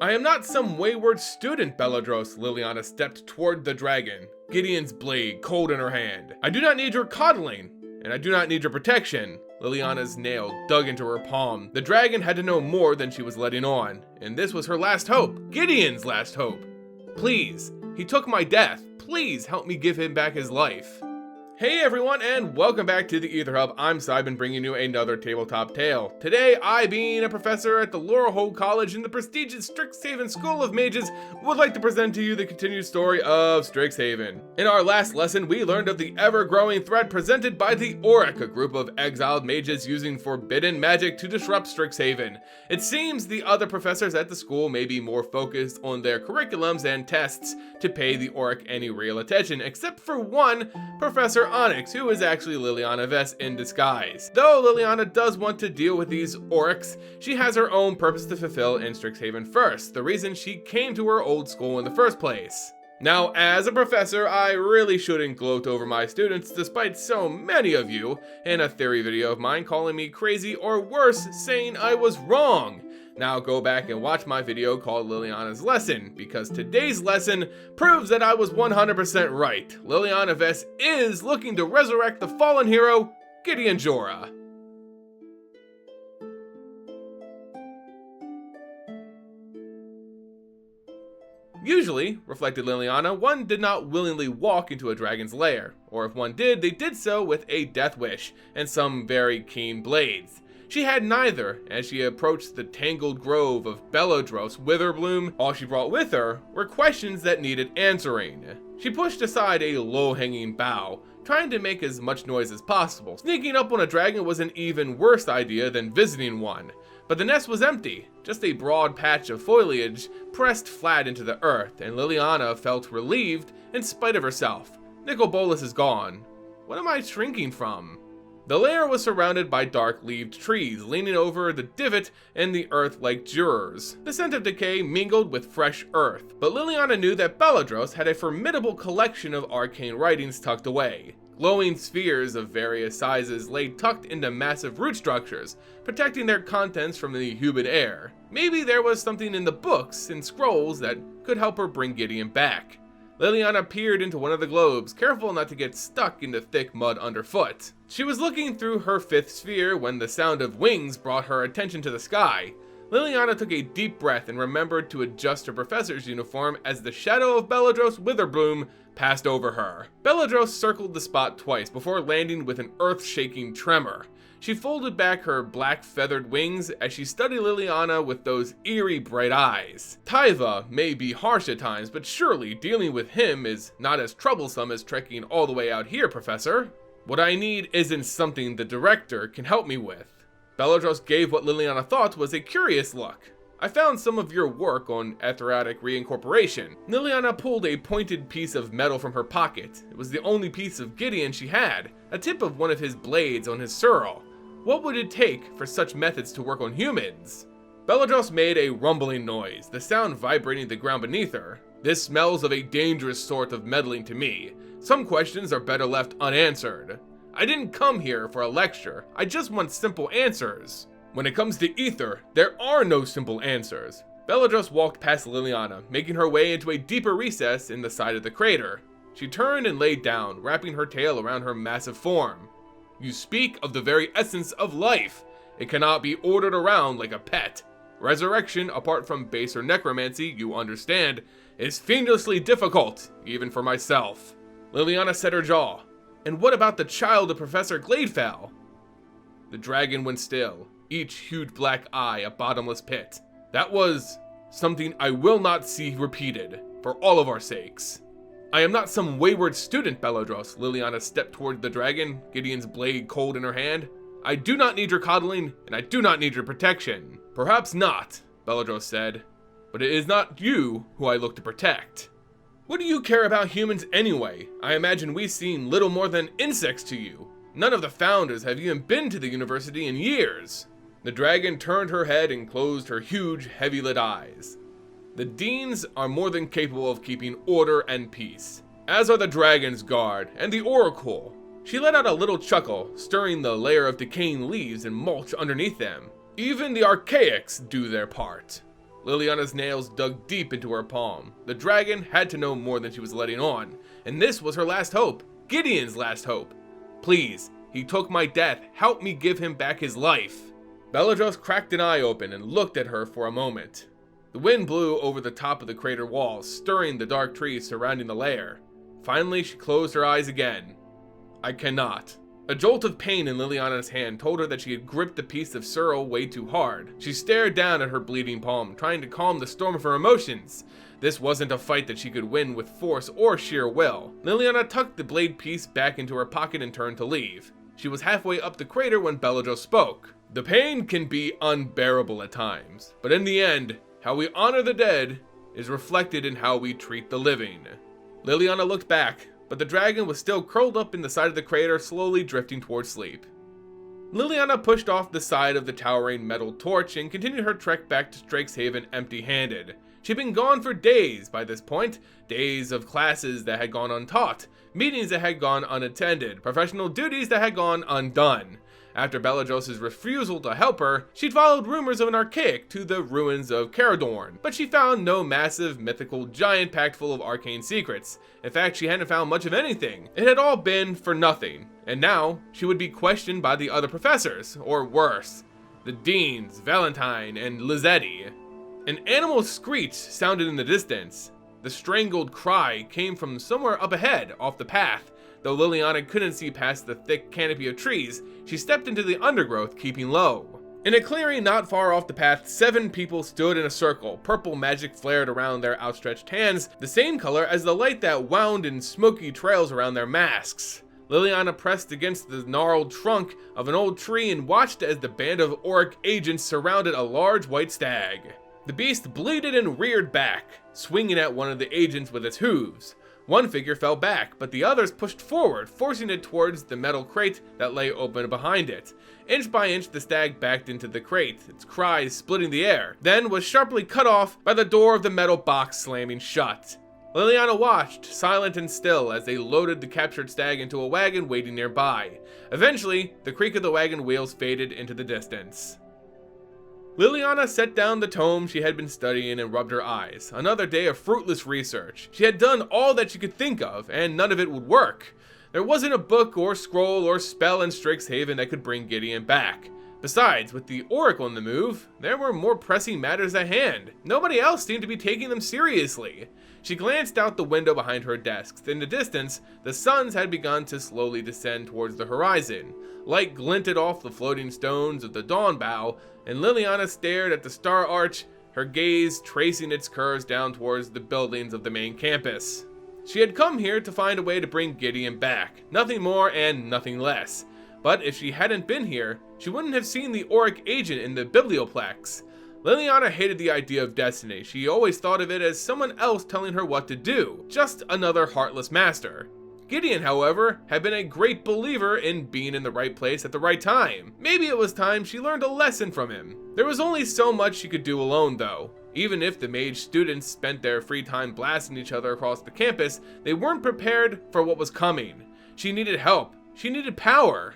I am not some wayward student, Beledros. Liliana stepped toward the dragon, Gideon's blade cold in her hand. I do not need your coddling, and I do not need your protection. Liliana's nail dug into her palm. The dragon had to know more than she was letting on, and this was her last hope, Gideon's last hope. Please, he took my death. Please help me give him back his life. Hey everyone, and welcome back to the Ether Hub. I'm Simon, bringing you another tabletop tale. Today, I, being a professor at the Laurelhold College in the prestigious Strixhaven School of Mages, would like to present to you the continued story of Strixhaven. In our last lesson, we learned of the ever-growing threat presented by the Oriq, a group of exiled mages using forbidden magic to disrupt Strixhaven. It seems the other professors at the school may be more focused on their curriculums and tests to pay the Oriq any real attention, except for one, Professor Onyx, who is actually Liliana Vess in disguise. Though Liliana does want to deal with these Oriqs, she has her own purpose to fulfill in Strixhaven first, the reason she came to her old school in the first place. Now, as a professor, I really shouldn't gloat over my students, despite so many of you, in a theory video of mine, calling me crazy or worse, saying I was wrong. Now go back and watch my video called Liliana's Lesson, because today's lesson proves that I was 100% right. Liliana Vess is looking to resurrect the fallen hero, Gideon Jura. Usually, reflected Liliana, one did not willingly walk into a dragon's lair, or if one did, they did so with a death wish and some very keen blades. She had neither. As she approached the tangled grove of Beledros Witherbloom, all she brought with her were questions that needed answering. She pushed aside a low-hanging bough, trying to make as much noise as possible. Sneaking up on a dragon was an even worse idea than visiting one. But the nest was empty, just a broad patch of foliage pressed flat into the earth, and Liliana felt relieved in spite of herself. Nicol Bolas is gone. What am I shrinking from? The lair was surrounded by dark-leaved trees, leaning over the divot in the earth like jurors. The scent of decay mingled with fresh earth, but Liliana knew that Beledros had a formidable collection of arcane writings tucked away. Glowing spheres of various sizes lay tucked into massive root structures, protecting their contents from the humid air. Maybe there was something in the books and scrolls that could help her bring Gideon back. Liliana peered into one of the globes, careful not to get stuck in the thick mud underfoot. She was looking through her fifth sphere when the sound of wings brought her attention to the sky. Liliana took a deep breath and remembered to adjust her professor's uniform as the shadow of Beledros Witherbloom passed over her. Beledros circled the spot twice before landing with an earth-shaking tremor. She folded back her black feathered wings as she studied Liliana with those eerie bright eyes. Taiva may be harsh at times, but surely dealing with him is not as troublesome as trekking all the way out here, Professor. What I need isn't something the director can help me with. Beledros gave what Liliana thought was a curious look. I found some of your work on etheritic reincorporation. Liliana pulled a pointed piece of metal from her pocket. It was the only piece of Gideon she had, a tip of one of his blades on his surl. What would it take for such methods to work on humans? Beledros made a rumbling noise, the sound vibrating the ground beneath her. This smells of a dangerous sort of meddling to me. Some questions are better left unanswered. I didn't come here for a lecture, I just want simple answers. When it comes to ether, there are no simple answers. Beledros walked past Liliana, making her way into a deeper recess in the side of the crater. She turned and laid down, wrapping her tail around her massive form. You speak of the very essence of life. It cannot be ordered around like a pet. Resurrection, apart from baser necromancy, you understand, is fiendishly difficult, even for myself. Liliana set her jaw. And what about the child of Professor Gladefell? The dragon went still, each huge black eye a bottomless pit. That was something I will not see repeated, for all of our sakes. I am not some wayward student, Beledros. Liliana stepped toward the dragon, Gideon's blade cold in her hand. I do not need your coddling, and I do not need your protection. Perhaps not, Beledros said, but it is not you who I look to protect. What do you care about humans anyway? I imagine we seem little more than insects to you. None of the founders have even been to the university in years. The dragon turned her head and closed her huge, heavy-lit eyes. The deans are more than capable of keeping order and peace, as are the dragon's guard and the oracle. She let out a little chuckle, stirring the layer of decaying leaves and mulch underneath them. Even the archaics do their part. Liliana's nails dug deep into her palm. The dragon had to know more than she was letting on, and this was her last hope. Gideon's last hope. Please, he took my death. Help me give him back his life. Beledros cracked an eye open and looked at her for a moment. The wind blew over the top of the crater walls, stirring the dark trees surrounding the lair. Finally, she closed her eyes again. I cannot. A jolt of pain in Liliana's hand told her that she had gripped a piece of sorrel way too hard. She stared down at her bleeding palm, trying to calm the storm of her emotions. This wasn't a fight that she could win with force or sheer will. Liliana tucked the blade piece back into her pocket and turned to leave. She was halfway up the crater when Beledros spoke. The pain can be unbearable at times, but in the end, how we honor the dead is reflected in how we treat the living. Liliana looked back, but the dragon was still curled up in the side of the crater, slowly drifting towards sleep. Liliana pushed off the side of the towering metal torch and continued her trek back to Strixhaven empty-handed. She'd been gone for days by this point, days of classes that had gone untaught, meetings that had gone unattended, professional duties that had gone undone. After Beledros' refusal to help her, she'd followed rumors of an archaic to the ruins of Caradorn, but she found no massive mythical giant packed full of arcane secrets. In fact, she hadn't found much of anything. It had all been for nothing, and now she would be questioned by the other professors, or worse, the deans, Valentine and Lizetti. An animal screech sounded in the distance. The strangled cry came from somewhere up ahead, off the path. Though Liliana couldn't see past the thick canopy of trees, she stepped into the undergrowth, keeping low. In a clearing not far off the path, 7 people stood in a circle. Purple magic flared around their outstretched hands, the same color as the light that wound in smoky trails around their masks. Liliana pressed against the gnarled trunk of an old tree and watched as the band of Oriq agents surrounded a large white stag. The beast bleated and reared back, swinging at one of the agents with its hooves. One figure fell back, but the others pushed forward, forcing it towards the metal crate that lay open behind it. Inch by inch, the stag backed into the crate, its cries splitting the air, then was sharply cut off by the door of the metal box slamming shut. Liliana watched, silent and still, as they loaded the captured stag into a wagon waiting nearby. Eventually, the creak of the wagon wheels faded into the distance. Liliana set down the tome she had been studying and rubbed her eyes. Another day of fruitless research. She had done all that she could think of, and none of it would work. There wasn't a book or scroll or spell in Strixhaven that could bring Gideon back. Besides, with the Oriq on the move, there were more pressing matters at hand. Nobody else seemed to be taking them seriously. She glanced out the window behind her desk. In the distance, the suns had begun to slowly descend towards the horizon. Light glinted off the floating stones of the dawn bow, and Liliana stared at the star arch, her gaze tracing its curves down towards the buildings of the main campus. She had come here to find a way to bring Gideon back, nothing more and nothing less. But if she hadn't been here, she wouldn't have seen the Oriq agent in the biblioplex. Liliana hated the idea of destiny. She always thought of it as someone else telling her what to do, just another heartless master. Gideon, however, had been a great believer in being in the right place at the right time. Maybe it was time she learned a lesson from him. There was only so much she could do alone, though. Even if the mage students spent their free time blasting each other across the campus, they weren't prepared for what was coming. She needed help. She needed power.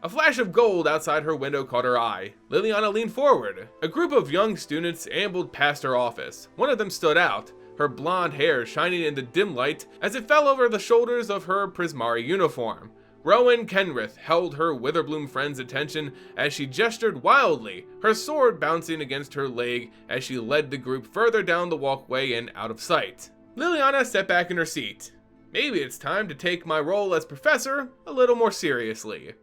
A flash of gold outside her window caught her eye. Liliana leaned forward. A group of young students ambled past her office. One of them stood out, her blonde hair shining in the dim light as it fell over the shoulders of her Prismari uniform. Rowan Kenrith held her Witherbloom friend's attention as she gestured wildly, her sword bouncing against her leg as she led the group further down the walkway and out of sight. Liliana sat back in her seat. Maybe it's time to take my role as professor a little more seriously.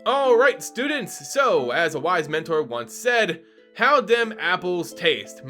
Alright students, so as a wise mentor once said, how dem apples taste,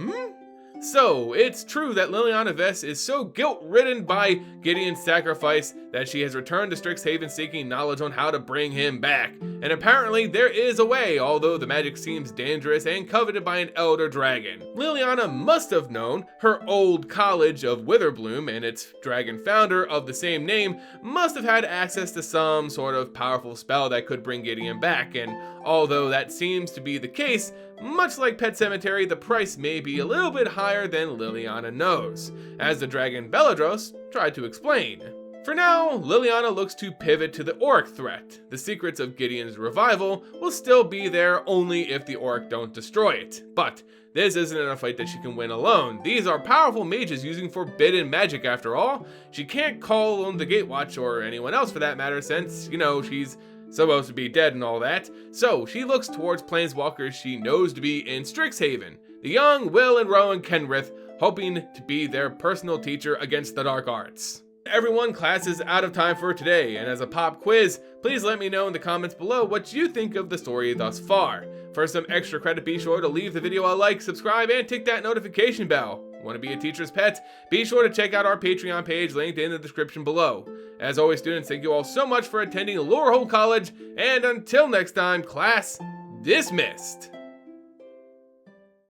So, it's true that Liliana Vess is so guilt-ridden by Gideon's sacrifice that she has returned to Strixhaven seeking knowledge on how to bring him back. And apparently there is a way, although the magic seems dangerous and coveted by an Elder Dragon. Liliana must have known her old college of Witherbloom and its dragon founder of the same name must have had access to some sort of powerful spell that could bring Gideon back, and although that seems to be the case, much like Pet Cemetery, the price may be a little bit higher than Liliana knows, as the Dragon Beledros tried to explain. For now, Liliana looks to pivot to the Oriq threat. The secrets of Gideon's revival will still be there only if the Oriq don't destroy it. But this isn't a fight that she can win alone. These are powerful mages using forbidden magic after all. She can't call on the Gatewatch or anyone else for that matter since, she's supposed to be dead and all that. So she looks towards planeswalkers she knows to be in Strixhaven. The young Will and Rowan Kenrith, hoping to be their personal teacher against the dark arts. Everyone, class is out of time for today, and as a pop quiz, please let me know in the comments below what you think of the story thus far. For some extra credit, be sure to leave the video a like, subscribe, and tick that notification bell. Want to be a teacher's pet? Be sure to check out our Patreon page linked in the description below. As always, students, thank you all so much for attending Lorehold College, and until next time, class dismissed.